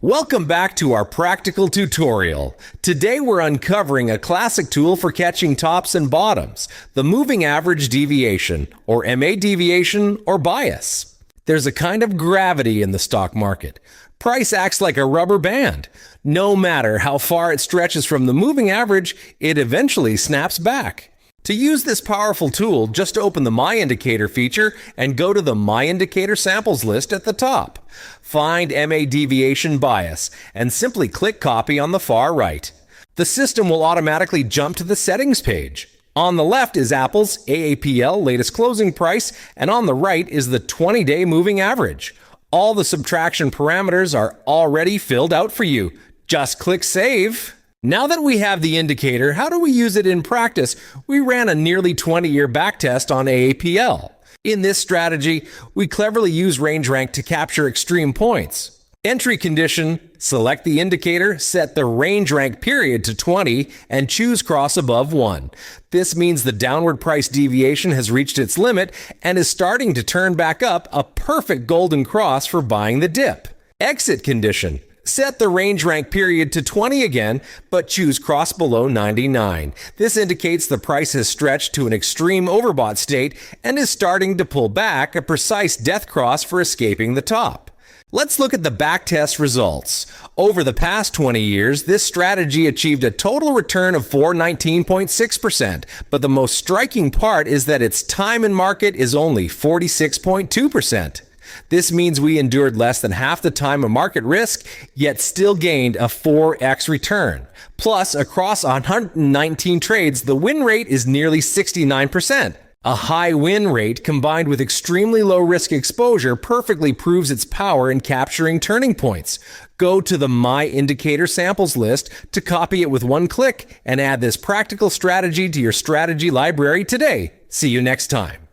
Welcome back to our practical tutorial. Today we're uncovering a classic tool for catching tops and bottoms, the moving average deviation, or MA deviation or bias. There's a kind of gravity in the stock market. Price acts like a rubber band. No matter how far it stretches from the moving average, it eventually snaps back. To use this powerful tool, just open the My Indicator feature and go to the My Indicator samples list at the top. Find MA deviation bias and simply click Copy on the far right. The system will automatically jump to the settings page. On the left is Apple's AAPL latest closing price, and on the right is the 20-day moving average. All the subtraction parameters are already filled out for you. Just click Save. Now that we have the indicator, how do we use it in practice? We ran a nearly 20-year backtest on AAPL. In this strategy, we cleverly use range rank to capture extreme points. Entry condition: select the indicator, set the range rank period to 20, and choose cross above 1. This means the downward price deviation has reached its limit and is starting to turn back up, a perfect golden cross for buying the dip. Exit condition: set the range rank period to 20 again, but choose cross below 99. This indicates the price has stretched to an extreme overbought state and is starting to pull back, a precise death cross for escaping the top. Let's look at the backtest results. Over the past 20 years, this strategy achieved a total return of 419.6%, but the most striking part is that its time in market is only 46.2%. This means we endured less than half the time of market risk, yet still gained a 4x return. Plus, across 119 trades, the win rate is nearly 69%. A high win rate combined with extremely low risk exposure perfectly proves its power in capturing turning points. Go to the My Indicator samples list to copy it with one click and add this practical strategy to your strategy library today. See you next time.